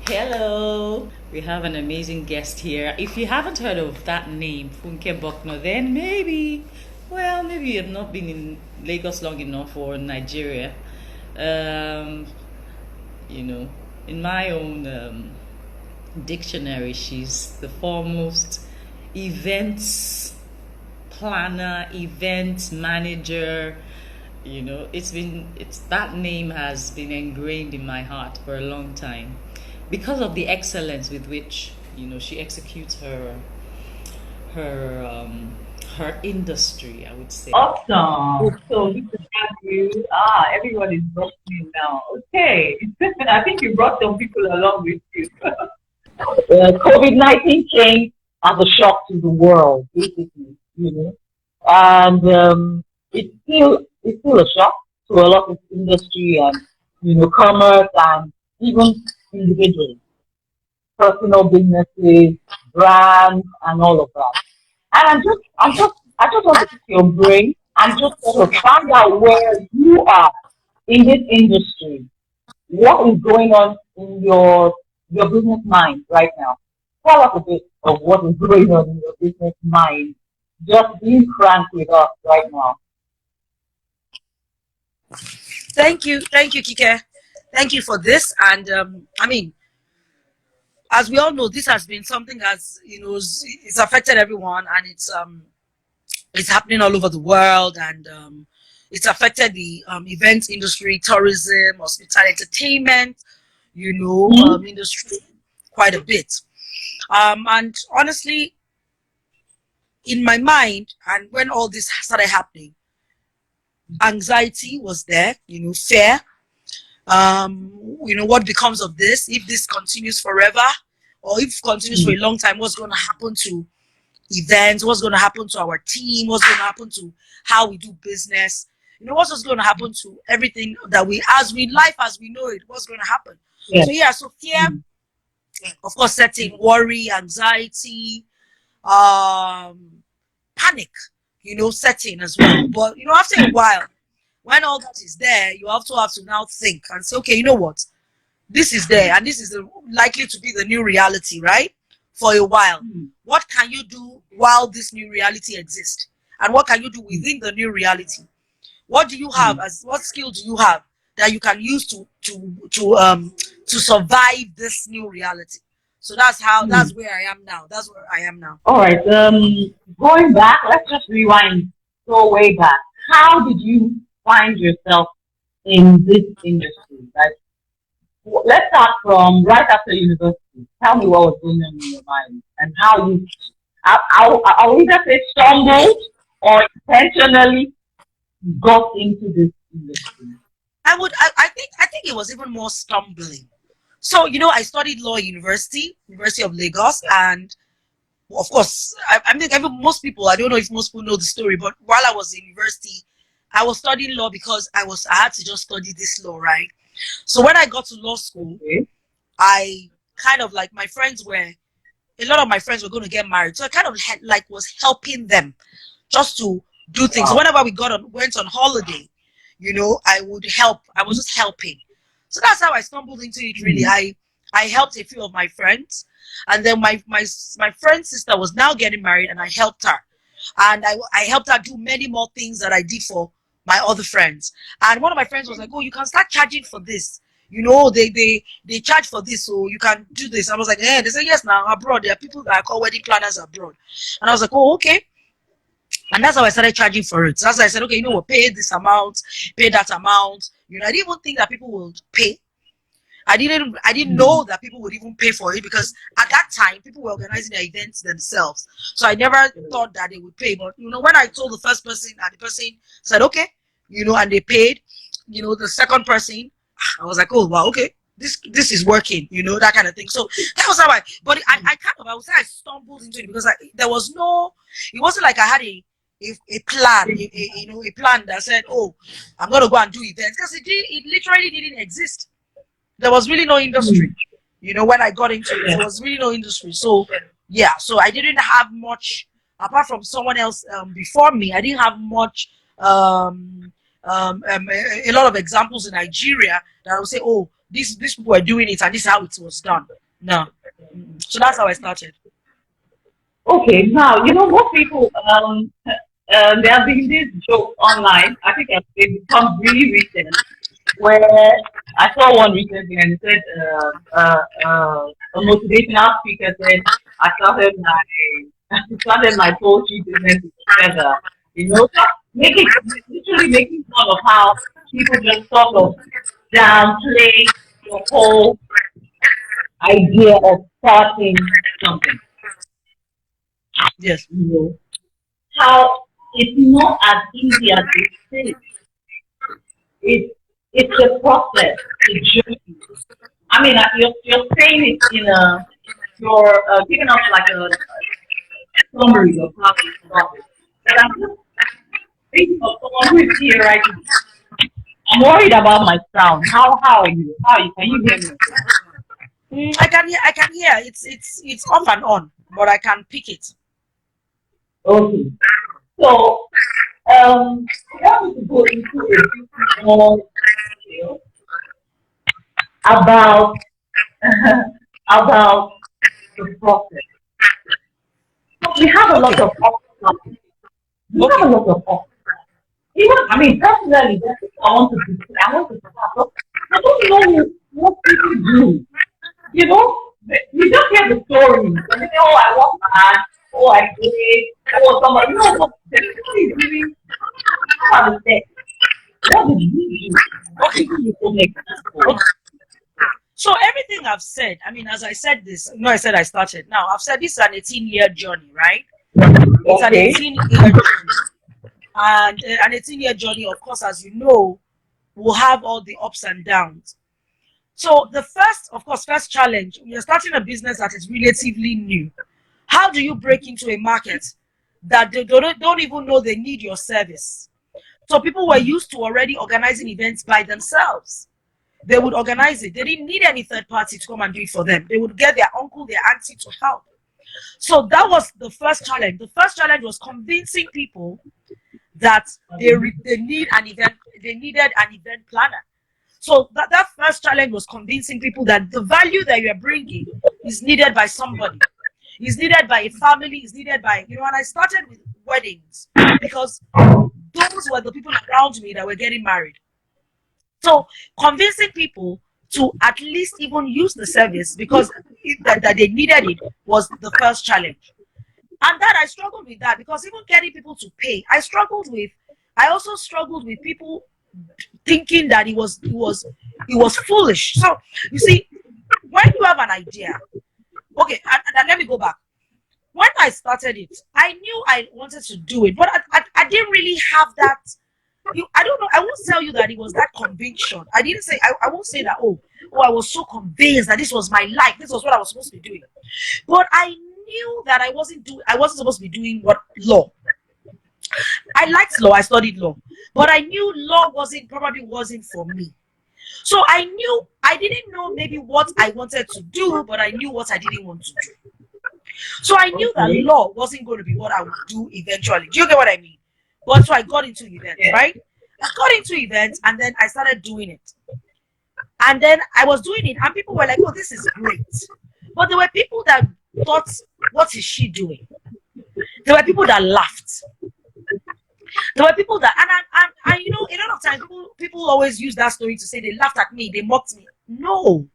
Hello, we have an amazing guest here. If you haven't heard of that name, Funke Bucknor, then maybe you have not been in Lagos long enough or Nigeria. Um, you know, in my own dictionary, she's the foremost events planner, event manager. It's that name has been ingrained in my heart for a long time because of the excellence with which she executes her her industry, I would say. Awesome. So good to have you. Everyone is listening now. Okay. I think you brought some people along with you. COVID-19 came as a shock to the world, basically, and it's still a shock to a lot of industry and commerce and even individuals, personal businesses, brands, and all of that. And I just want to pick your brain and just sort of find out where you are in this industry. What is going on in your business mind right now? Tell us a bit of what is going on in your business mind. Just being frank with us right now. Thank you, Kike. Thank you for this. And I mean, as we all know, this has been something that's it's affected everyone, and it's happening all over the world, and it's affected the events industry, tourism, hospitality, entertainment, Mhm. industry quite a bit. And honestly, in my mind, and when all this started happening, anxiety was there, fear. What becomes of this if this continues forever, or if it continues for a long time? What's going to happen to events? What's going to happen to our team? What's going to happen to how we do business? What's just going to happen to everything that life as we know it? What's going to happen? Yes. So yeah, so fear, of course, setting worry, anxiety, um, panic, setting as well. But after a while, when all that is there, you have to now think and say, okay, you know what? This is there, and this is likely to be the new reality, right? For a while. What can you do while this new reality exists? And what can you do within the new reality? What do you have what skill do you have that you can use to survive this new reality? So that's where I am now. That's where I am now. All right. Going back, let's just rewind. Go way back. How did you find yourself in this industry? Like, let's start from right after university. Tell me what was going on in your mind and how you. I'll either say stumbled or intentionally got into this industry. I think it was even more stumbling. So, I studied law at University of Lagos, and of course, I think most people, I don't know if most people know the story, but while I was in university, I was studying law because I had to just study this law, right? So when I got to law school, Okay. I kind of like a lot of my friends were going to get married, so I kind of was helping them just to do things. Wow. Whenever we went on holiday, I would help. I was just helping. So that's how I stumbled into it. Really, Mm. I helped a few of my friends, and then my friend's sister was now getting married, and I helped her, and I helped her do many more things that I did for my other friends. And one of my friends was like, "Oh, you can start charging for this. They charge for this, so you can do this." I was like, "Yeah." They said, "Yes, now abroad there are people that are called wedding planners abroad," and I was like, "Oh, okay." And that's how I started charging for it. So as I said, okay, what, pay this amount, pay that amount. I didn't even think that people would pay. I didn't Mm. know that people would even pay for it, because at that time people were organizing their events themselves. So I never thought that they would pay. But when I told the first person, and the person said okay, and they paid, the second person, I was like, oh wow, okay. This is working, that kind of thing. So that was how I would say I stumbled into it, because there was no, it wasn't like I had a plan, a plan that said, oh, I'm gonna go and do events, because it literally didn't exist. There was really no industry. Mm. When I got into it, Yeah. there was really no industry. So yeah, so I didn't have much apart from someone else before me. I didn't have much a lot of examples in Nigeria that I would say, oh, these people were doing it and this is how it was done. No. So that's how I started. Okay, now most people there have been these jokes online. I think they've become really recent. Where I saw one recently, and it said a motivational speaker said, "I started my I started my poultry business together." Just making literally making fun of how people just sort of downplay the whole idea of starting something. Yes. How it's not as easy as it seems. It's a process, a journey. I mean, you're saying it in you're giving us like a summary of how you started. But I'm just thinking of someone who is here right now. I'm worried about my sound. How are you? How are you? Can you hear me? I can hear. I can hear. It's off and on, but I can pick it. Okay. So, I want to go into a bit more detail about about the process. We have a lot Okay. of options. We have Okay. a lot of options. Even, I mean, personally, that's what I want to start. But I don't know what people do. You just hear the stories. And they say, oh, I work hard. Oh, I play. Oh, somebody. No, but the people is doing, I don't understand. What did you do? What Okay. people you so make Okay. So everything I've said, I mean, as I said this, I said I started. Now I've said this is an 18-year journey, right? It's an Okay. 18-year journey, and an 18-year journey, of course, as you know, will have all the ups and downs. So the first challenge, you're starting a business that is relatively new. How do you break into a market that they don't even know they need your service? So people were used to already organizing events by themselves. They would organize it. They didn't need any third party to come and do it for them. They would get their uncle, their auntie to help. So that was the first challenge. The first challenge was convincing people that they need an event. They needed an event planner. So that first challenge was convincing people that the value that you're bringing is needed by somebody. Is needed by a family. Is needed by and I started with weddings because those were the people around me that were getting married. So convincing people to at least even use the service because that they needed it was the first challenge. And that I struggled with that because even getting people to pay, I also struggled with people thinking that it was foolish. So you see, when you have an idea, okay, and let me go back. When I started it, I knew I wanted to do it, but I didn't really have that. I don't know. I won't tell you that it was that conviction. I didn't say. I won't say that. I was so convinced that this was my life. This was what I was supposed to be doing. But I knew that I wasn't supposed to be doing law. I liked law. I studied law, but I knew law probably wasn't for me. So I didn't know maybe what I wanted to do, but I knew what I didn't want to do. So I knew that law wasn't going to be what I would do eventually. Do you get what I mean? But so I got into events, right? I got into events and then I started doing it. And then I was doing it and people were like, oh, this is great. But there were people that thought, what is she doing? There were people that laughed. There were people that, and a lot of times people always use that story to say they laughed at me, they mocked me. No,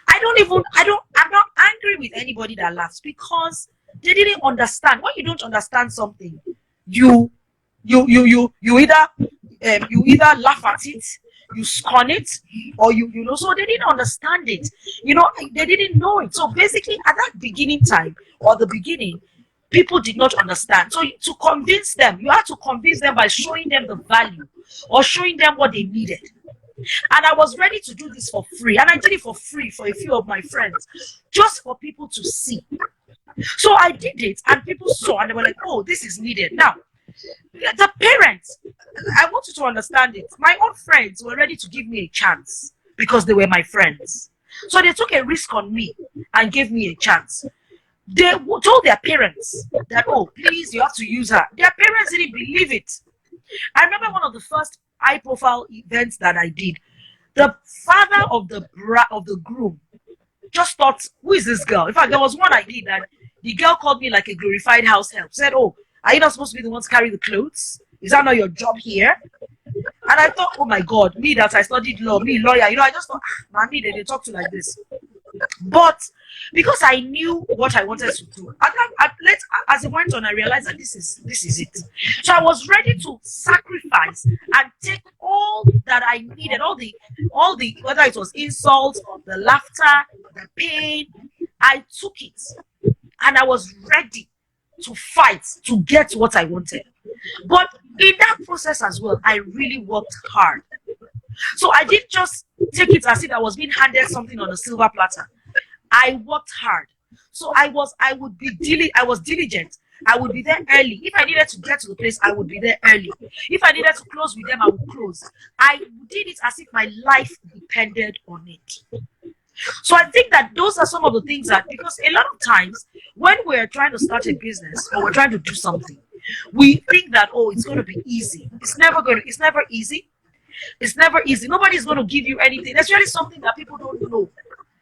I'm not angry with anybody that laughs because they didn't understand. When you don't understand something, you either laugh at it, you scorn it, or so they didn't understand it. They didn't know it. So basically at that beginning time or the beginning, people did not understand. So to convince them, you had to convince them by showing them the value or showing them what they needed. And I was ready to do this for free. And I did it for free for a few of my friends, just for people to see. So I did it and people saw and they were like, oh, this is needed. Now, the parents, I want you to understand it. My own friends were ready to give me a chance because they were my friends. So they took a risk on me and gave me a chance. They told their parents that, oh, please, you have to use her. Their parents didn't believe it. I remember one of the first high-profile events that I did. The father of the groom just thought, who is this girl? In fact, there was one I did that the girl called me like a glorified house help. Said, oh, are you not supposed to be the one to carry the clothes? Is that not your job here? And I thought, oh my God, me that I studied law, me lawyer, I just thought, mommy, they talk to like this. But because I knew what I wanted to do, as it went on, I realized that this is it. So I was ready to sacrifice and take all that I needed, all the whether it was insults, the laughter, the pain, I took it, and I was ready to fight to get what I wanted. But in that process as well, I really worked hard. So I didn't just take it as if I was being handed something on a silver platter. I worked hard. So I was diligent. I would be there early. If I needed to get to the place, I would be there early. If I needed to close with them, I would close. I did it as if my life depended on it. So I think that those are some of the things that, because a lot of times when we're trying to start a business or we're trying to do something, we think that, oh, it's going to be easy. It's never easy. It's never easy. Nobody's going to give you anything. That's really something that people don't know.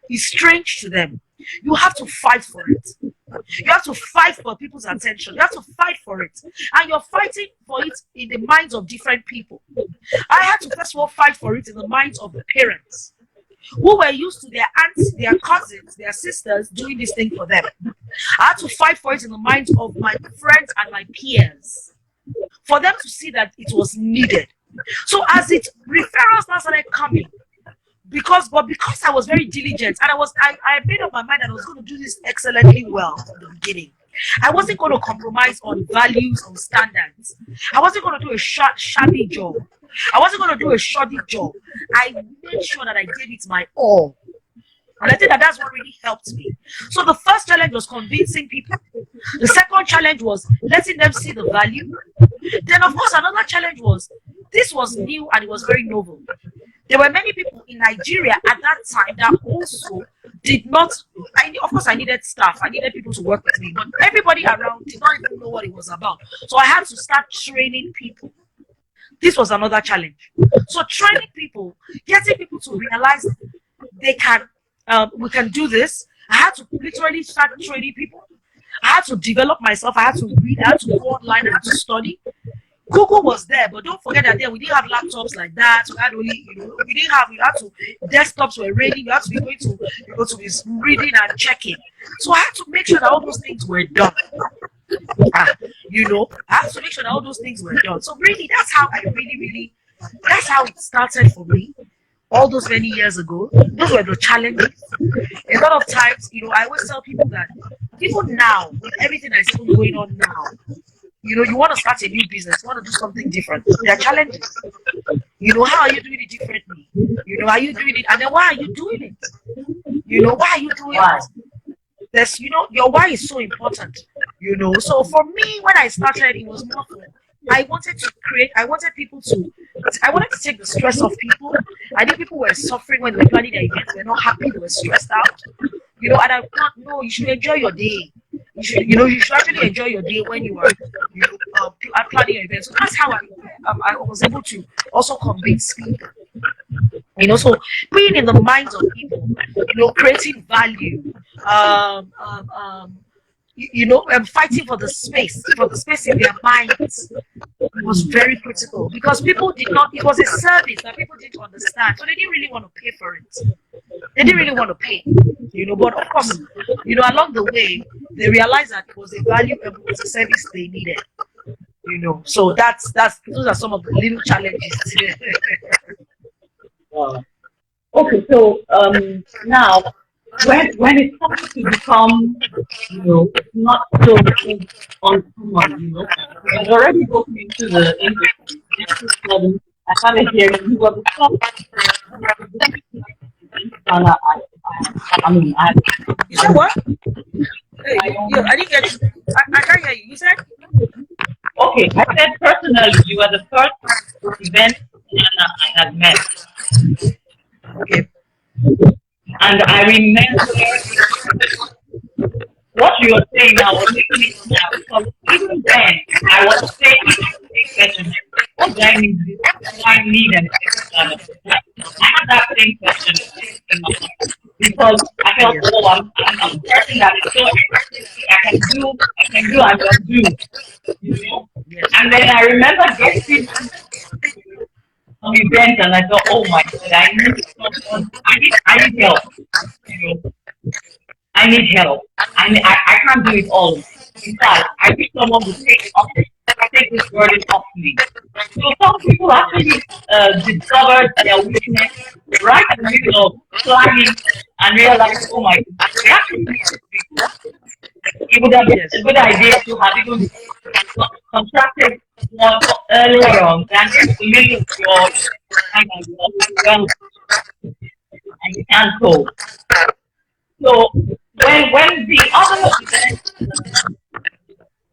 It's strange to them. You have to fight for it. You have to fight for people's attention. You have to fight for it. And you're fighting for it in the minds of different people. I had to first of all fight for it in the minds of the parents who were used to their aunts, their cousins, their sisters doing this thing for them. I had to fight for it in the minds of my friends and my peers for them to see that it was needed. So as referrals now started coming, because I was very diligent and I made up my mind that I was going to do this excellently well from the beginning. I wasn't going to compromise on values, on standards. I wasn't going to do a shabby job. I wasn't going to do a shoddy job. I made sure that I gave it my all. And I think that that's what really helped me. So the first challenge was convincing people. The second challenge was letting them see the value. Then, of course, another challenge was, this was new and it was very novel. There were many people in Nigeria at that time that also did not, of course I needed staff, I needed people to work with me, but everybody around did not even know what it was about. So I had to start training people. This was another challenge. So training people, getting people to realize they can, we can do this. I had to literally start training people. I had to develop myself. I had to read. I had to go online. I had to study. Google was there, but don't forget that we didn't have laptops like that. We had only, we had to, desktops were ready. You had to be going to, be reading and checking. So I had to make sure that all those things were done. I had to make sure that all those things were done. So really, that's how that's how it started for me. All those many years ago, those were the challenges. A lot of times, I always tell people that even now, with everything that's even going on now, you want to start a new business, you want to do something different. There are challenges. How are you doing it differently? Are you doing it? And then why are you doing it? Why are you doing it? There's, your why is so important. So for me, when I started, it was more for, I wanted to take the stress off people. I knew people were suffering when they were planning their events. They were not happy, they were stressed out. And I thought, no, you should enjoy your day. You should actually enjoy your day when you are, planning your events. So that's how I was able to also convince people. So being in the minds of people, creating value, fighting for the space in their minds was very critical, because people did not, it was a service that people didn't understand, so they didn't really want to pay for it. They didn't really want to pay, but of course, along the way, they realized that it was a value and it was a service they needed, so those are some of the little challenges. Okay, so now, when it comes to become, not so uncommon, I've already gotten into the industry. I started hearing you were the top. You said what? Hey, I didn't get you. I can't hear you. You said? Okay, I said personally, you were the first event I had met. Okay. And I remember what you were saying now was making me smile, because even then I was saying, what do I need? What do I need? And I had that same question in my mind because I felt, Yes. oh, I'm a person that is so expressive. I can do, and just do, you know. Yes. And then I remember getting some event, and I thought, oh my God, I need someone. I need help. You know, I need help. I can't do it all. In fact, I wish someone would take this burden off me. So some people actually discovered their weakness right in the middle of planning and realized, oh my goodness, they actually need these people. It would have been a Yes. good idea to have even contracted one earlier on than in the middle of your time and you're overwhelmed and you can't cope. So when the other event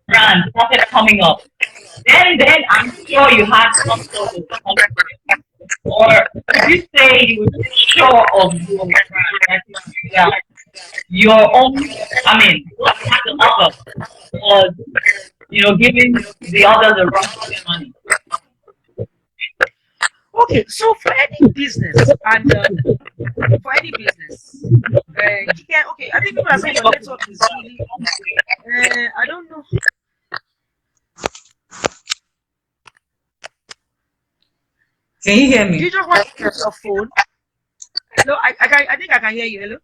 brand started coming up, then I'm sure you had some sort of confidence. Or would you say you were sure of your brand that you knew that your own, I mean, what you had to offer was, giving the others a run for their money? Okay, so for any business and for any business, okay, I think people are saying your network is really. I don't know. Can you hear Do you me? just want to use your phone? Hello, I think I can hear you. Hello,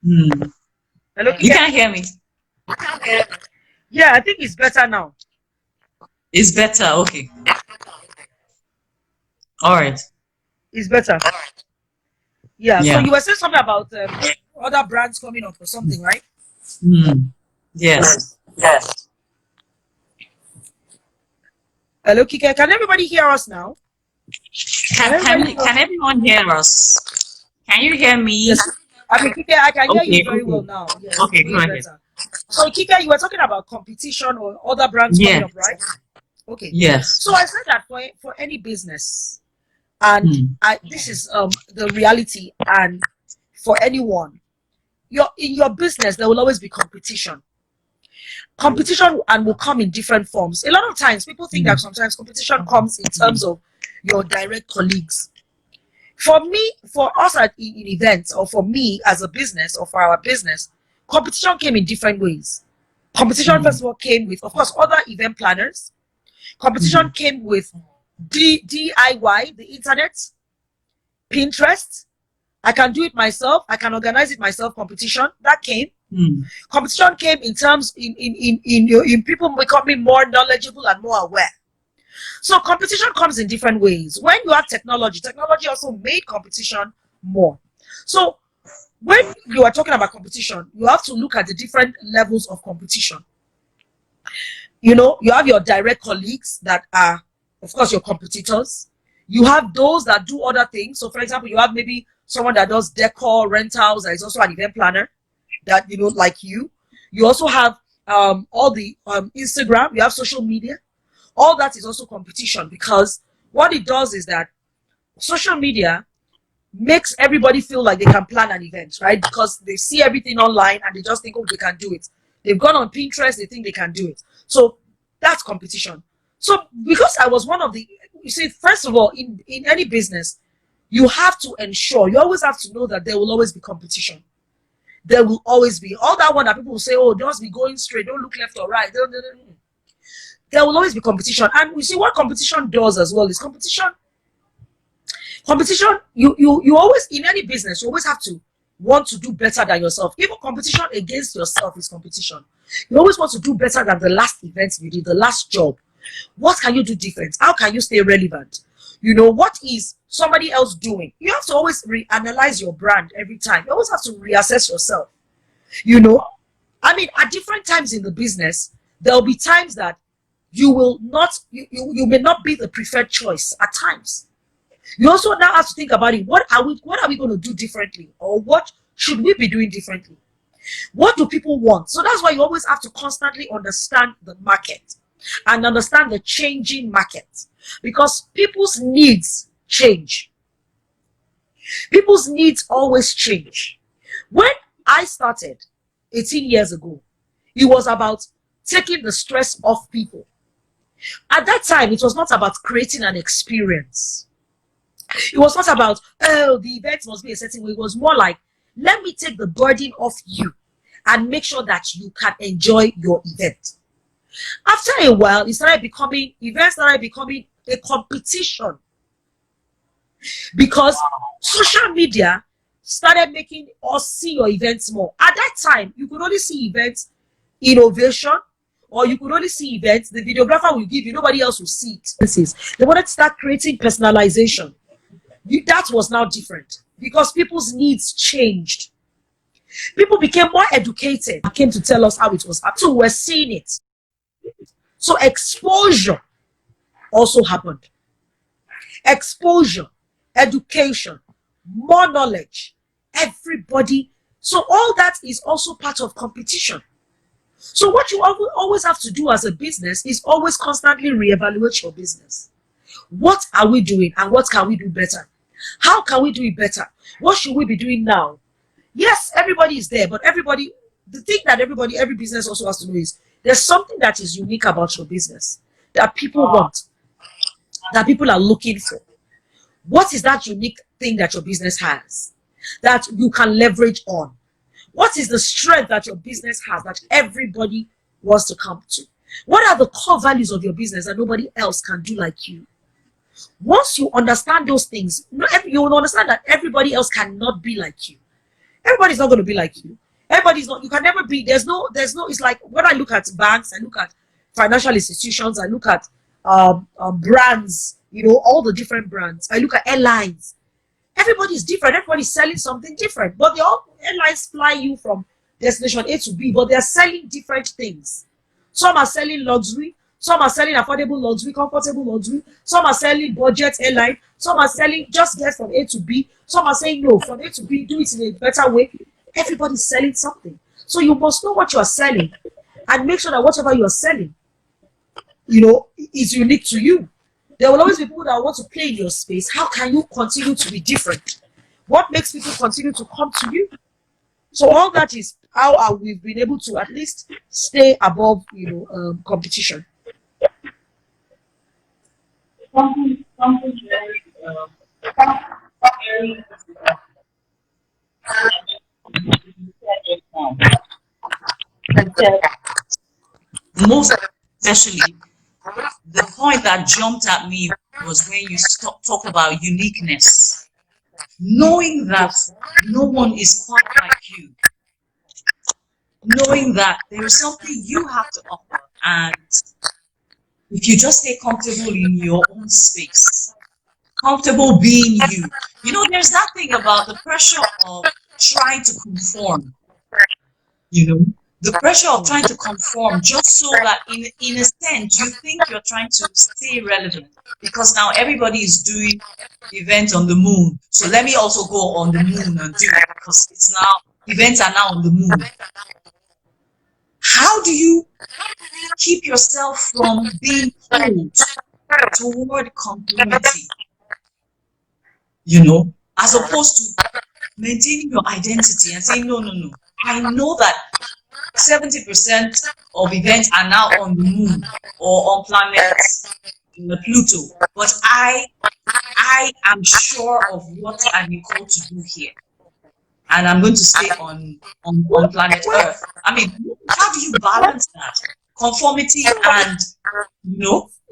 Hmm. hello, You Kike. can't hear me. Yeah, I think it's better now. It's better. Okay. All right. It's better. Yeah. So Yeah. you were saying something about other brands coming up or something, right? Hmm. Yes. Hello, Kike. Can everybody hear us now? Can everybody hear Can us? everyone hear us? Can you hear me? Yes. I mean, Kike, I can hear you Okay. very well Okay. now. Yes, Okay. Go way ahead. better. So, Kike, you were talking about competition or other brands coming Yes. up, right? Okay. Yes. So I said that for any business, and Hmm. this is the reality, and for anyone, in your business there will always be competition, and will come in different forms. A lot of times people think that Hmm. sometimes competition comes in Hmm. terms of your direct colleagues. For me, for us in events, or for me as a business, or for our business, competition came in different ways. Competition, Hmm. first of all, came with, of course, other event planners. Competition Hmm. came with DIY, the internet, Pinterest. I can do it myself. I can organize it myself. Competition that came. Hmm. Competition came in terms in people becoming more knowledgeable and more aware. So competition comes in different ways. When you have technology also made competition more. So when you are talking about competition, you have to look at the different levels of competition. You have your direct colleagues that are, of course, your competitors. You have those that do other things. So, for example, you have maybe someone that does decor rentals, that is also an event planner, that like you. You also have all the Instagram. You have social media. All that is also competition, because what it does is that social media makes everybody feel like they can plan an event, right? Because they see everything online and they just think, oh, they can do it. They've gone on Pinterest, they think they can do it. So that's competition. So because I was one of the, you see, first of all, in any business, you have to ensure, you always have to know that there will always be competition. There will always be all that one that people will say, oh, just be going straight, don't look left or right. There will always be competition. And we see what competition does as well is competition, you always, in any business, you always have to want to do better than yourself. Even competition against yourself is competition. You always want to do better than the last event you did, the last job. What can you do different? How can you stay relevant? What is somebody else doing? You have to always reanalyze your brand every time. You always have to reassess yourself. you know I mean, at different times in the business, there will be times that you may not be the preferred choice at times. You also now have to think about it. What are we going to do differently, or what should we be doing differently? What do people want? So that's why you always have to constantly understand the market and understand the changing market, because people's needs change. People's needs always change. When I started 18 years ago, it was about taking the stress off people. At that time, it was not about creating an experience. It was not about, oh, the event must be a certain way. It was more like, let me take the burden off you and make sure that you can enjoy your event. After a while, events started becoming a competition, because social media started making us see your events more. At that time, you could only see events innovation, or you could only see events the videographer will give you, nobody else will see it. They wanted to start creating personalization. That was now different because people's needs changed. People became more educated, came to tell us how it was happening. So we're seeing it. So exposure also happened. Exposure, education, more knowledge, everybody. So all that is also part of competition. So what you always have to do as a business is always constantly reevaluate your business. What are we doing and what can we do better? How can we do it better? What should we be doing now? Yes, everybody is there, but the thing that every business also has to know is there's something that is unique about your business that people want, that people are looking for. What is that unique thing that your business has that you can leverage on? What is the strength that your business has that everybody wants to come to? What are the core values of your business that nobody else can do like you? Once you understand those things, you will understand that everybody else cannot be like you. Everybody's not going to be like you. Everybody's not, you can never be, there's no, it's like when I look at banks, I look at financial institutions, I look at brands, all the different brands. I look at airlines. Everybody's different. Everybody's selling something different. But airlines fly you from destination A to B, but they're selling different things. Some are selling luxury. Some are selling affordable luxury, comfortable luxury. Some are selling budget airline. Some are selling just get from A to B. Some are saying no, from A to B, do it in a better way. Everybody's selling something. So you must know what you are selling and make sure that whatever you are selling, is unique to you. There will always be people that want to play in your space. How can you continue to be different? What makes people continue to come to you? So all that is how we've been able to at least stay above, competition. Something very Most especially, the point that jumped at me was when you talk about uniqueness. Knowing that no one is quite like you. Knowing that there is something you have to offer, and if you just stay comfortable in your own space, comfortable being you. There's that thing about the pressure of trying to conform. The pressure of trying to conform just so that in a sense you think you're trying to stay relevant, because now everybody is doing events on the moon. So let me also go on the moon and do it, because events are now on the moon. How do you keep yourself from being pulled toward conformity? As opposed to maintaining your identity and saying, no. I know that 70% of events are now on the moon or on planets Pluto, but I am sure of what I'm called to do here, and I'm going to stay on planet Earth. I mean, how do you balance that conformity and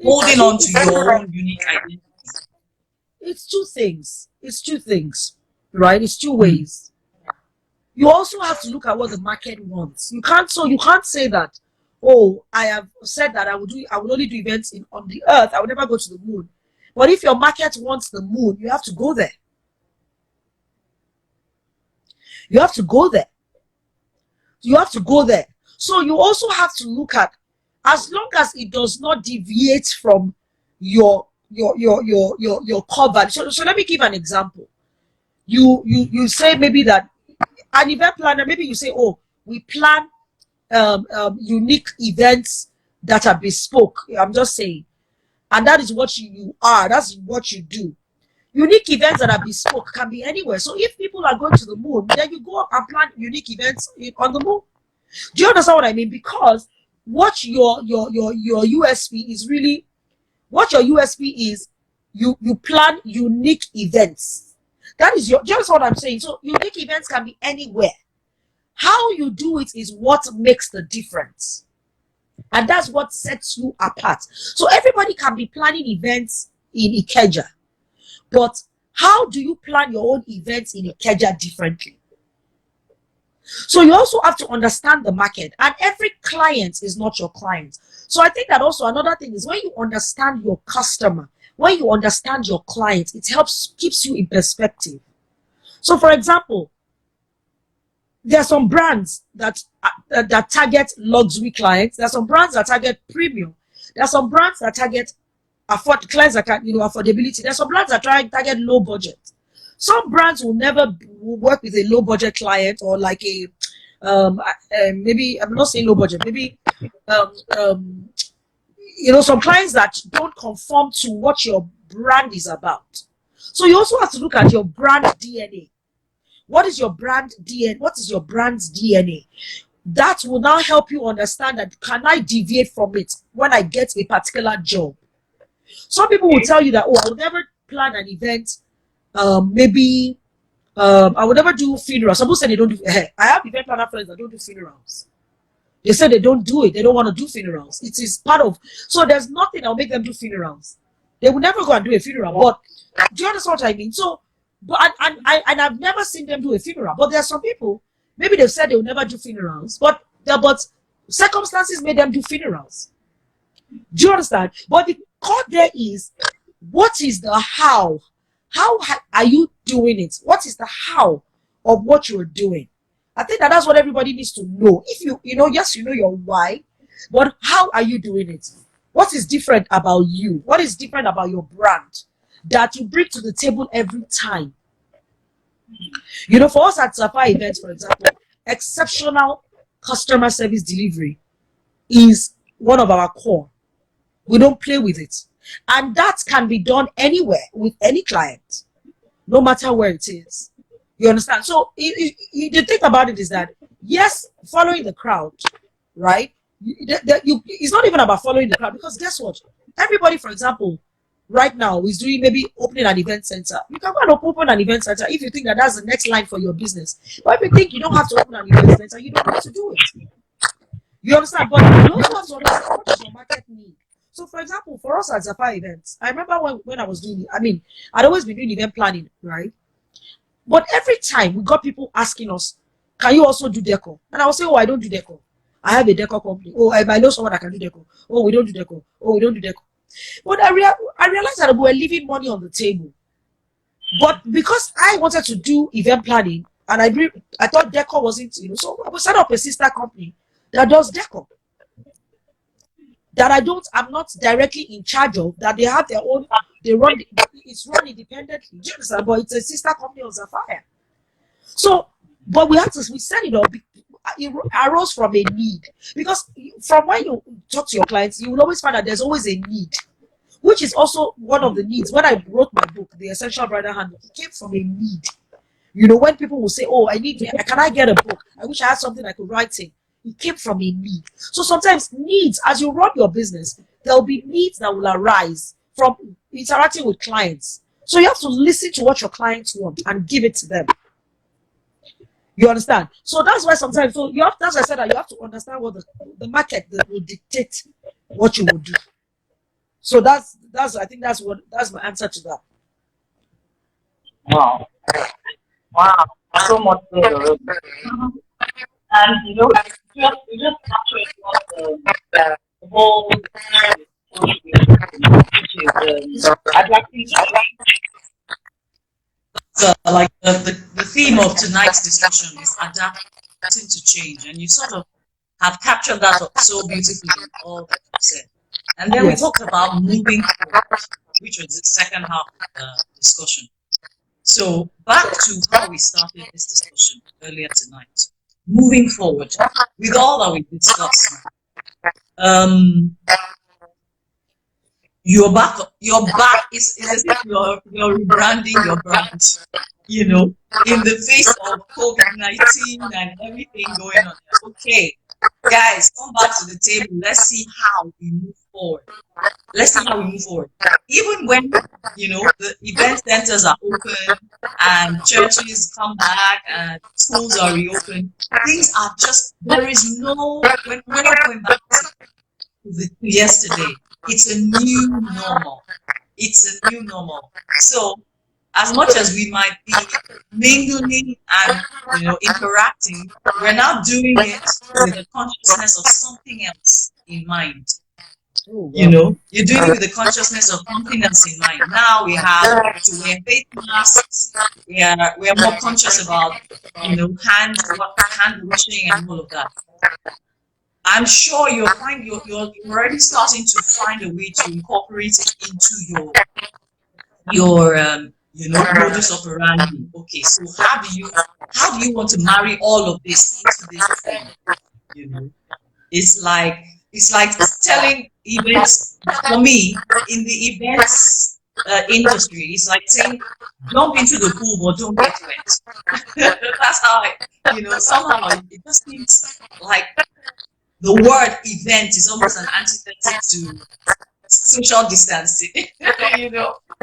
holding on to your own unique identity? It's two things, right? It's two ways. You also have to look at what the market wants. You can't say that, oh, I have said that I will only do events on the Earth. I will never go to the moon. But if your market wants the moon, you have to go there. You have to go there. So you also have to look at, as long as it does not deviate from your core value. So let me give an example. You say maybe that an event planner, maybe you say, oh, we plan unique events that are bespoke. I'm just saying, and that is what you are. That's what you do. Unique events that are bespoke can be anywhere. So if people are going to the moon, then you go up and plan unique events on the moon. Do you understand what I mean? Because what your USP is really, what your USP is you plan unique events. That is just what I'm saying. So unique events can be anywhere. How you do it is what makes the difference. And that's what sets you apart. So everybody can be planning events in Ikeja, but how do you plan your own events in Ikeja differently? So you also have to understand the market, and every client is not your client. So I think that also another thing is when you understand your customer, when you understand your client, it helps, keeps you in perspective. So for example, there are some brands that target luxury clients. There are some brands that target premium. There are some brands that target clients that can, affordability. There are some brands that target low budget. Some brands will never work with a low budget client, or like a maybe, I'm not saying low budget, maybe some clients that don't conform to what your brand is about. So you also have to look at your brand DNA. What is your brand DNA? What is your brand's DNA? That will now help you understand that, can I deviate from it when I get a particular job? Some people will tell you that, oh, I will never plan an event. Maybe I would never do funerals. Some people say they don't do. I have event planner friends that don't do funerals. They say they don't do it. They don't want to do funerals. It is part of. So there's nothing that'll make them do funerals. They will never go and do a funeral. But do you understand what I mean? So, but and I've never seen them do a funeral. But there are some people, maybe they've said they will never do funerals, but circumstances made them do funerals. Do you understand? But the core there is, what is the how? How are you doing it? What is the how of what you're doing? I think that's what everybody needs to know. If yes, you know your why, but how are you doing it? What is different about you? What is different about your brand that you bring to the table every time? For us at Sapphire Events, for example, exceptional customer service delivery is one of our core. We don't play with it. And that can be done anywhere with any client, no matter where it is. You understand? So the thing about it is that, yes, following the crowd, right? It's not even about following the crowd, because guess what? Everybody, for example, right now is doing maybe opening an event center. You can go and open an event center if you think that that's the next line for your business. But if you think you don't have to open an event center, you don't have to do it. You understand? But you also have to understand what does your market need. So, for example, for us at Zappa Events, I remember when I was doing it, I'd always been doing event planning, right? But every time we got people asking us, can you also do decor? And I would say, oh, I don't do decor. I have a decor company. Oh, I know someone that can do decor. Oh, we don't do decor. Oh, we don't do decor. But I realized that we were leaving money on the table. But because I wanted to do event planning, and I thought decor wasn't, so I would set up a sister company that does decor. That I'm not directly in charge of, that they have their own, it's run independently. Do you understand? But it's a sister company of Sapphire. So, but we set it up, it arose from a need. Because from when you talk to your clients, you will always find that there's always a need, which is also one of the needs. When I wrote my book, The Essential Bridal Handbook, it came from a need. When people will say, oh, can I get a book? I wish I had something I could write in. It came from a need. So sometimes needs, as you run your business, there'll be needs that will arise from interacting with clients. So you have to listen to what your clients want and give it to them. You understand? So that's why sometimes, that's why I said that you have to understand what the market that will dictate what you will do. So I think that's my answer to that. Wow. Wow. So much better. And you just captured what the whole which is attracting. So, like the theme of tonight's discussion is adapting to change, and you sort of have captured that so beautifully in all that you said. And then we talked about moving forward, which was the second half of the discussion. So back to how we started this discussion earlier tonight. Moving forward, with all that we discussed, you're back is as if you're rebranding your brand, in the face of COVID-19 and everything going on. Okay, guys, come back to the table. Let's see how we move forward. Let's see how we move forward. Even when, the event centers are open and churches come back and schools are reopened, things are just, there is no, we're not going back to yesterday. It's a new normal. It's a new normal. So as much as we might be mingling and interacting, we're now doing it with the consciousness of something else in mind. Oh, wow. You're doing it with the consciousness of something else in mind. Now we have to wear face masks. We're more conscious about hand washing and all of that. I'm sure you're already starting to find a way to incorporate it into your modus operandi. Okay, so how do you want to marry all of this into this thing? It's like telling events, for me, in the events industry, it's like saying jump into the pool but don't get wet. That's how somehow it just seems like the word event is almost an antithetic to social distancing.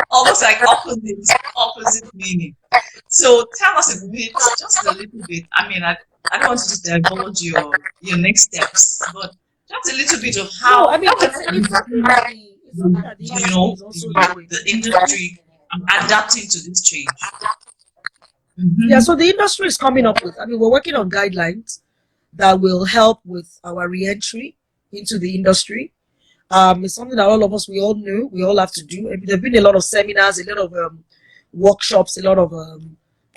Almost like opposite meaning. So tell us a bit, just a little bit. I mean, I don't want to divulge your next steps, but just a little bit of how. No, I mean, it's something that the industry is also doing. The industry adapting to this change. Yeah, so the industry is coming up with, I mean, we're working on guidelines that will help with our re-entry into the industry. It's something that all of us, we all knew, we all have to do. There have been a lot of seminars, a lot of workshops, a lot of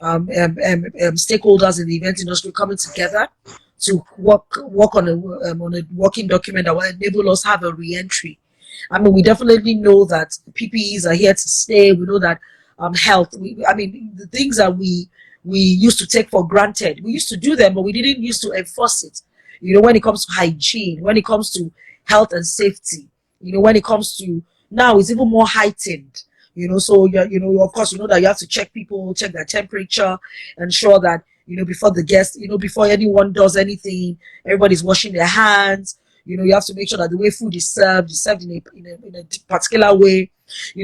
stakeholders in the event industry coming together to work on a working document that will enable us have a re-entry. I mean, we definitely know that PPEs are here to stay. We know that health. The things that we used to take for granted, we used to do them, but we didn't used to enforce it. When it comes to hygiene, when it comes to health and safety, when it comes to now, it's even more heightened. So of course, that you have to check their temperature, ensure that before the guests, before anyone does anything, everybody's washing their hands. You have to make sure that the way food is served in a particular way.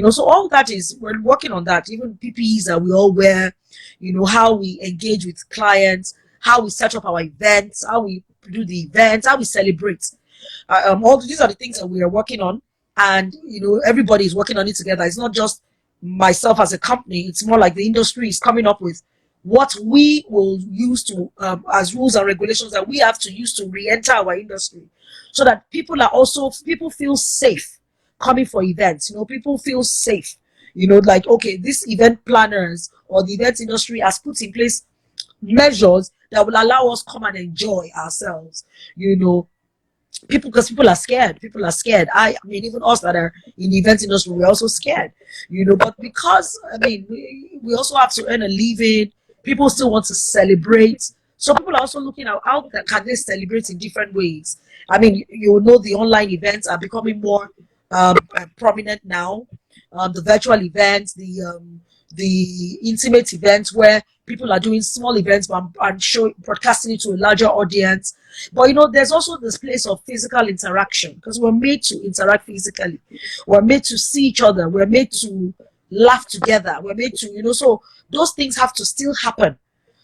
So all that we're working on that. Even PPEs that we all wear, how we engage with clients, how we set up our events, how we do the events, how we celebrate. All these are the things that we are working on, and everybody is working on it together. It's not just myself as a company. It's more like the industry is coming up with what we will use to as rules and regulations that we have to use to re-enter our industry, so that people feel safe coming for events. People feel safe. Like, okay, this event planners or the event industry has put in place measures that will allow us come and enjoy ourselves. Because people are scared. I mean, even us that are in the event industry, we're also scared. But because we also have to earn a living. People still want to celebrate. So people are also looking at how can they celebrate in different ways. I mean, the online events are becoming more prominent now. The virtual events, the intimate events where people are doing small events and broadcasting it to a larger audience. But there's also this place of physical interaction, because we're made to interact physically. We're made to see each other. We're made to laugh together. We're made to, so those things have to still happen.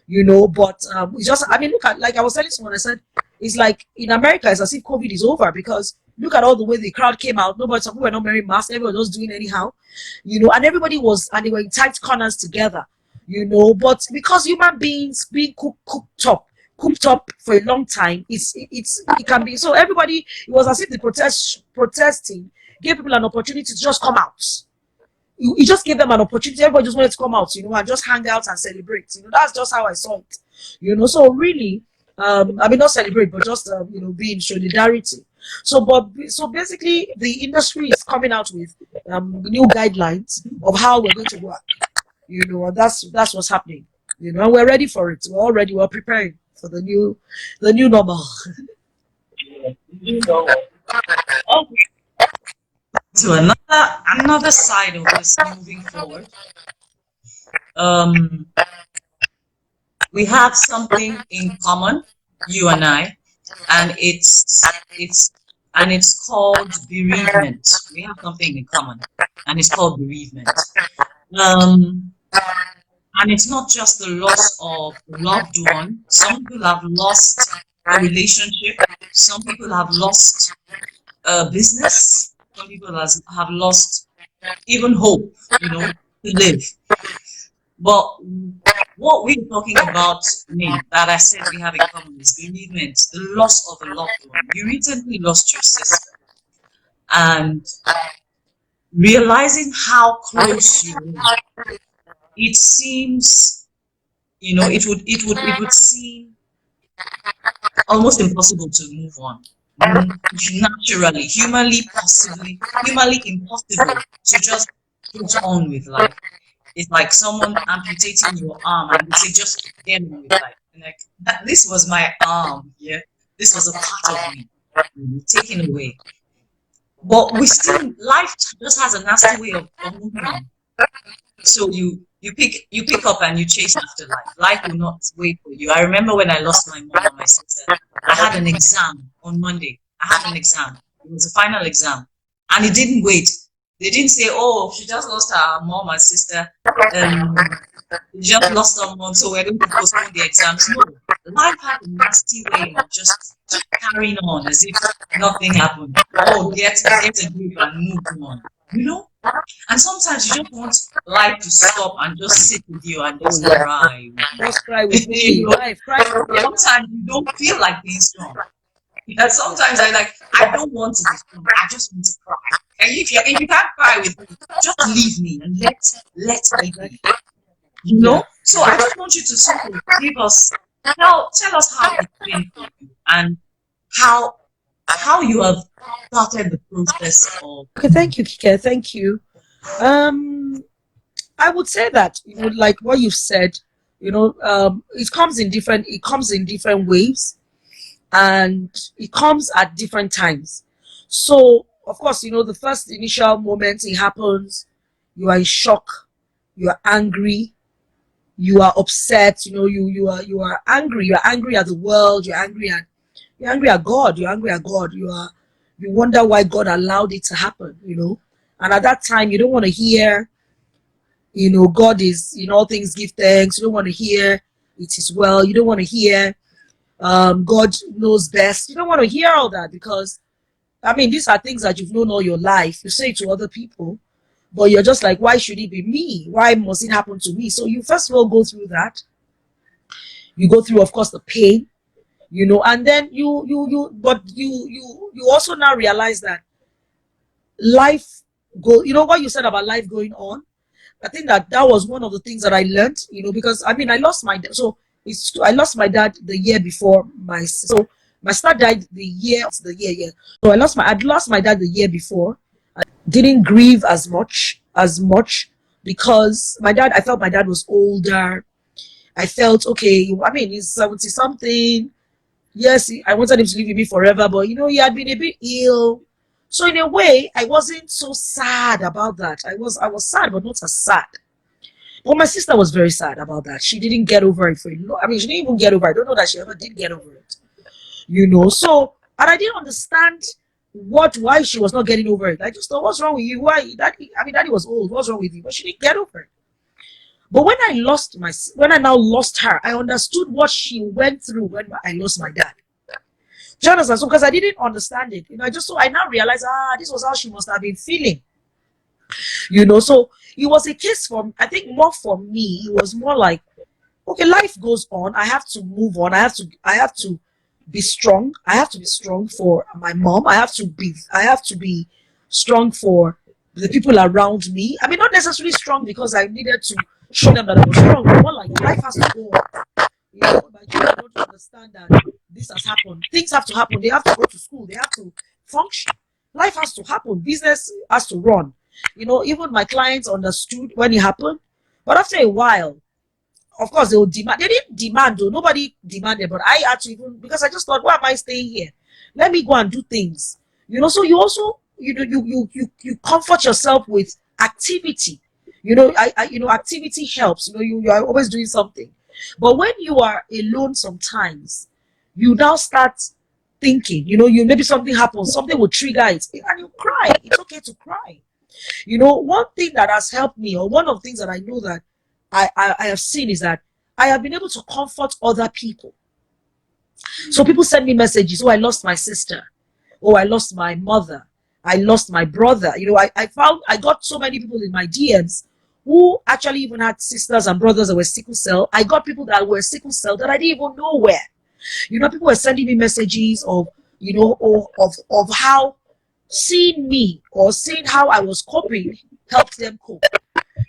But look at, like I was telling someone, I said, it's like in America, it's as if COVID is over, because look at all the way the crowd came out. Some people were not wearing masks, everybody was doing anyhow, and everybody and they were in tight corners together, but because human beings being cooped up for a long time, it can be, so everybody, it was as if the protesting gave people an opportunity to just come out. It just gave them an opportunity. Everybody just wanted to come out, and just hang out and celebrate. That's just how I saw it. So really, not celebrate, but just be in solidarity. So basically, the industry is coming out with new guidelines of how we're going to work. And that's what's happening. And we're ready for it. We're all ready. We're preparing for the new normal. Okay. So another side of this moving forward, we have something in common, you and I, and it's and it's called bereavement. We have something in common, and it's called bereavement. Um, and it's not just the loss of a loved one. Some people have lost a relationship. Some people have lost a business. Some people have lost even hope, to live. But what we're talking about, that I said we have in common is bereavement, the loss of a loved one. You recently lost your sister, and realizing how close you are, it seems, it would seem almost impossible to move on. Naturally, humanly impossible to just get on with life. It's like someone amputating your arm and they say, just get on with life. And like, this was my arm, yeah. This was a part of me, taken away. But life just has a nasty way of moving on. So you pick up and you chase after life. Life will not wait for you. I remember when I lost my mom and my sister, I had an exam on Monday. I had an exam. It was a final exam. And it didn't wait. They didn't say, oh, she just lost her mom and sister. She just lost someone, so we're going to postpone the exams. No. Life had a nasty way of just carrying on as if nothing happened. Oh, get a grip and move on. And sometimes you just want life to stop and just sit with you and just cry. Just cry with me. Sometimes you don't feel like being strong. And sometimes I don't want to be strong. I just want to cry. And if you can't cry with me, just leave me and let me be. So I just want you to sort of tell us how it's been for you and how you have started the process of. Okay, thank you, Kike. Thank you. I would say that like what you've said, it comes in different waves, and it comes at different times. So of course, the first initial moment it happens, you are in shock, you are angry, you are upset, you are angry, you're angry at the world, you're angry at God, you wonder why God allowed it to happen, and at that time you don't want to hear, God is in all things give thanks. You don't want to hear it is well. You don't want to hear God knows best. You don't want to hear all that, because these are things that you've known all your life. You say it to other people, but you're just like, why should it be me? Why must it happen to me? So you first of all go through that. You go through, of course, the pain, and then you also now realize that life what you said about life going on. I think that was one of the things that I learned, because I lost my dad. So I lost my dad the year before my sister died the year. So I lost my dad the year before. I didn't grieve as much because I felt my dad was older. I felt okay. He's 70 something. Yes, I wanted him to live with me forever, but he had been a bit ill. So in a way, I wasn't so sad about that. I was sad, but not as sad. But my sister was very sad about that. She didn't get over it for a long. She didn't even get over it. I don't know that she ever did get over it. So, and I didn't understand why she was not getting over it. I just thought, what's wrong with you? Why? Daddy was old. What's wrong with you? But she didn't get over it. But when I now lost her, I understood what she went through when I lost my dad. Do you understand? So because I didn't understand it, I now realized, this was how she must have been feeling. So it was a case I think more for me, it was more like, okay, life goes on. I have to move on. I have to be strong. I have to be strong for my mom. I have to be strong for the people around me. Not necessarily strong because I needed to show them that I was strong, but more like life has to go on. My children don't understand that this has happened. Things have to happen. They have to go to school. They have to function. Life has to happen. Business has to run. Even my clients understood when it happened. But after a while, of course, they would demand. They didn't demand, though. Nobody demanded. But I had to because I just thought, why am I staying here? Let me go and do things. So you also, you comfort yourself with activity. Activity helps. You are always doing something. But when you are alone sometimes, you now start thinking. You know, you maybe something happens, something will trigger it, and you cry. It's okay to cry. You know, one thing that has helped me, or one of the things that I know that I have seen, is that I have been able to comfort other people. So people send me messages, oh, I lost my sister, oh, I lost my mother, I lost my brother. You know, I got so many people in my DMs who actually even had sisters and brothers that were sickle cell. I got people that were sickle cell that I didn't even know where. You know, people were sending me messages of, you know, of how seeing me or seeing how I was coping helped them cope.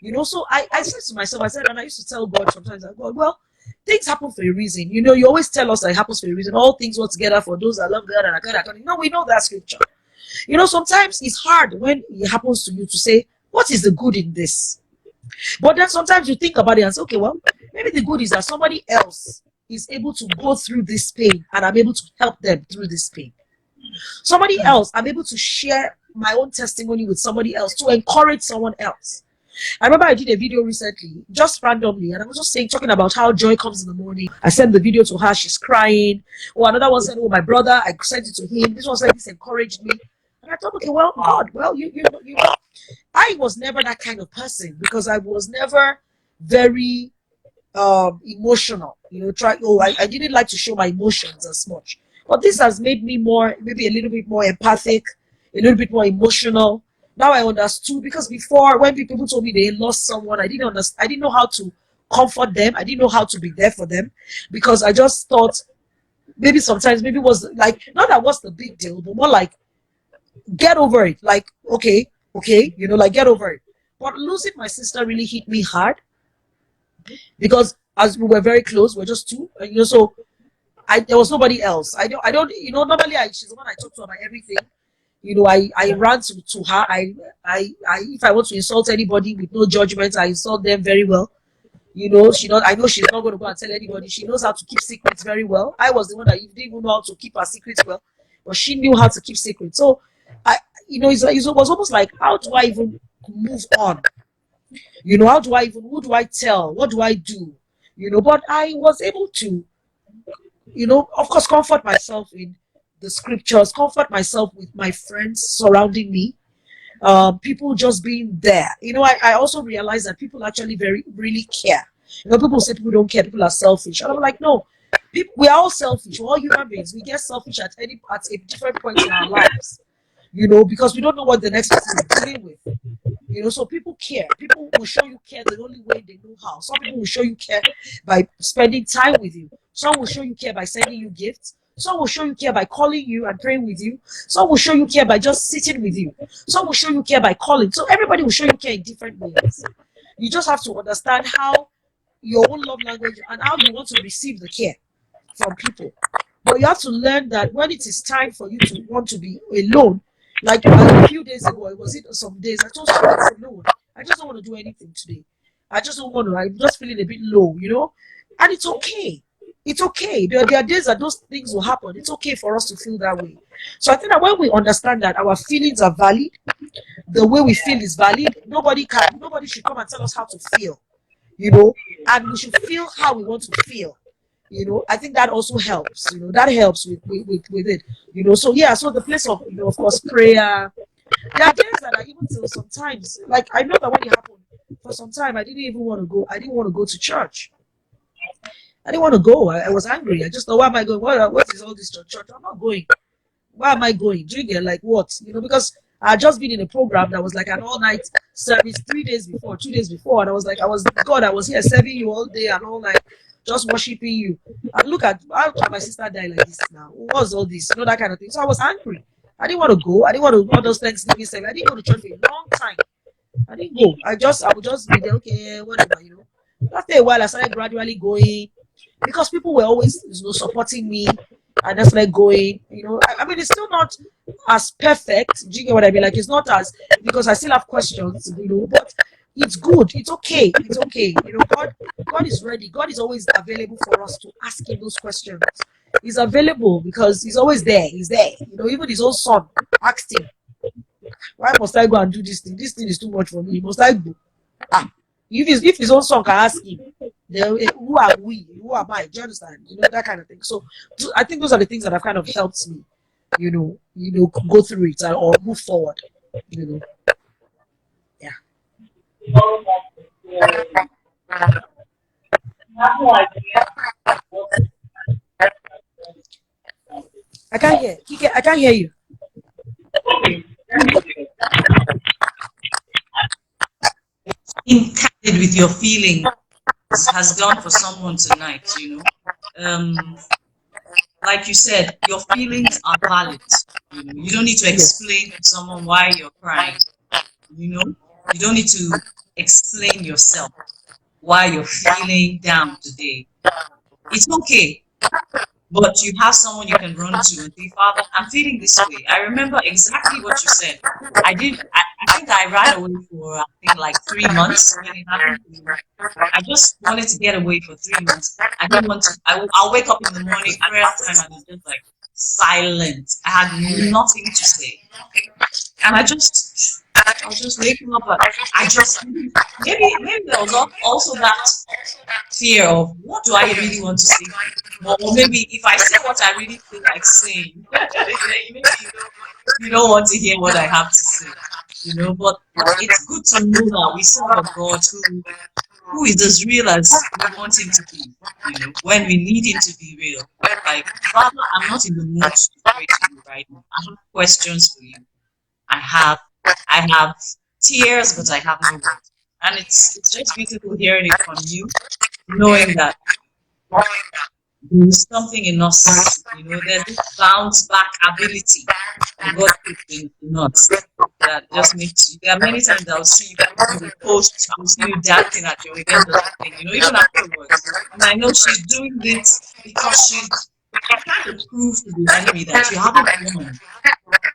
You know, so I said to myself, I said, and I used to tell God sometimes, I go, well, things happen for a reason. You know, you always tell us that it happens for a reason. All things work together for those that love God and are God according. You know, we know that scripture. You know, sometimes it's hard when it happens to you to say, what is the good in this? But then sometimes you think about it and say, okay, well, maybe the good is that somebody else is able to go through this pain and I'm able to help them through this pain. Somebody else, I'm able to share my own testimony with somebody else to encourage someone else. I remember I did a video recently, just randomly, and I was just saying, talking about how joy comes in the morning. I sent the video to her, she's crying. Oh, another one said, oh, my brother, I sent it to him. This one said, this encouraged me. And I thought, okay, well, God, well, you know, I was never that kind of person because I was never very emotional. You know, I didn't like to show my emotions as much. But this has made me more, maybe a little bit more empathic, a little bit more emotional. Now I understood, because before, when people told me they lost someone, I didn't understand. I didn't know how to comfort them. I didn't know how to be there for them, because I just thought maybe sometimes maybe it was like, not that what's the big deal, but more like, get over it. Like, okay, you know, like, get over it. But losing my sister really hit me hard, because as we were very close, we're just two, and you know, so there was nobody else. I don't, you know, normally she's the one I talk to about everything. You know, I ran to her. I if I want to insult anybody with no judgment, I insult them very well. You know, I know she's not going to go and tell anybody. She knows how to keep secrets very well. I was the one that didn't even know how to keep her secrets well, but she knew how to keep secrets. So you know, it was almost like, how do I even move on? You know, who do I tell? What do I do? You know, but I was able to, you know, of course, comfort myself in the scriptures, comfort myself with my friends surrounding me, people just being there. You know, I also realized that people actually really care. You know, people say people don't care, people are selfish. And I'm like, no, we are all selfish. We're all human beings. We get selfish at a different point in our lives, you know, because we don't know what the next person is dealing with. You know, so people care. People will show you care the only way they know how. Some people will show you care by spending time with you. Some will show you care by sending you gifts. Some will show you care by calling you and praying with you. Some will show you care by just sitting with you. Some will show you care by calling. So everybody will show you care in different ways. You just have to understand how your own love language and how you want to receive the care from people. But you have to learn that when it is time for you to want to be alone, like a few days ago, it was some days, I told someone, I said, no, I just don't want to do anything today. I just don't want to, I'm just feeling a bit low, you know? And it's okay. It's okay. There are days that those things will happen. It's okay for us to feel that way. So I think that when we understand that our feelings are valid, the way we feel is valid, nobody should come and tell us how to feel, you know? And we should feel how we want to feel. You know, I think that also helps. You know, that helps with it. You know, so yeah. So the place of, you know, of course, prayer. There are days that I even till sometimes, like, I know that when it happened, for some time I didn't even want to go. I didn't want to go to church. I didn't want to go. I was angry. I just thought, why am I going? What is all this church? I'm not going. Why am I going? Do you get, like, what? You know, because I had just been in a program that was like an all-night service 2 days before, and I was like, God, I was here serving you all day and all night, just worshiping you. And look at how my sister died like this now. What was all this? You know, that kind of thing. So I was angry. I didn't want to go. I didn't want to go all those Thanksgiving service. I didn't go to church for a long time. I didn't go. I would just be there, okay, whatever, you know. After a while, I started gradually going, because people were always, you know, supporting me, and that's like going, you know. I mean, it's still not as perfect. Do you get what I mean? Like, it's not as, because I still have questions, you know, but it's good. It's okay. It's okay. You know, God is ready. God is always available for us to ask him those questions. He's available because he's always there. He's there. You know, even his own son asked him, why must I go and do this thing? This thing is too much for me. Must I go? If his own son can ask him, Who are we? Who am I? Do you understand? You know, that kind of thing. So I think those are the things that have kind of helped me, go through it or move forward. You know, yeah. All that have no idea what I can't hear. Kike, I can't hear you. Being candid with your feelings has done for someone tonight, like you said, your feelings are valid. You don't need to Yes. explain to someone why you're crying. You don't need to explain yourself why you're feeling down today. It's okay. But you have someone you can run to and say, Father, I'm feeling this way. I remember exactly what you said. I think I ran away for, I think, like 3 months when it happened to me. I just wanted to get away for 3 months. I didn't want to, I'll wake up in the morning, prayer time, and it's just like silent. I had nothing to say. And I was just waking up, but I just, maybe there was also that fear of what do I really want to say, or maybe if I say what I really feel like saying, maybe you don't want to hear what I have to say, But it's good to know that we serve a God who is as real as we want him to be. When we need him to be real, like, Father, I'm not in the mood to pray to you right now. I have questions for you. I have tears, but I have no words. And it's just beautiful hearing it from you, knowing that there's something in us, there's this bounce back ability that God puts in us that just makes you. There are many times I'll see you will post, I'll see you dancing at your event or something, even afterwards. And I know she's doing this because she's trying to prove to the enemy that you haven't won.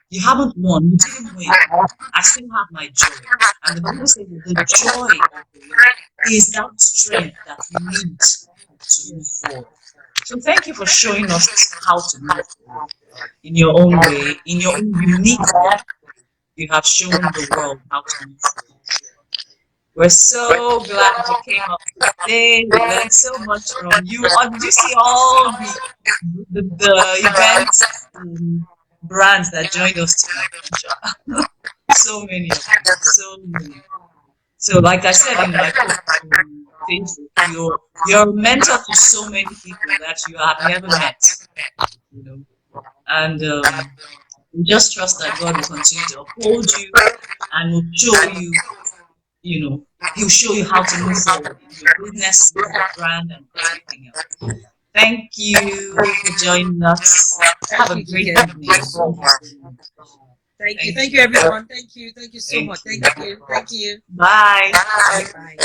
You haven't won. You didn't win. I still have my joy. And the Bible says that the joy of the Lord is that strength that we need to move forward. So thank you for showing us how to move forward in your own way, in your own unique way. You have shown the world how to move forward. We're so glad you came up today. We learned so much from you. Did you see all the events brands that joined us tonight? So many of them. So many. So, like I said in my post on Facebook, you're a mentor to so many people that you have never met. And just trust that God will continue to uphold you and will show you, He'll show you how to move forward in your business, in your brand, and everything else. Thank you for joining us. Have a great evening. Thank you. Thank you, everyone. Thank you. Thank you so much. Thank you. Bye. Bye.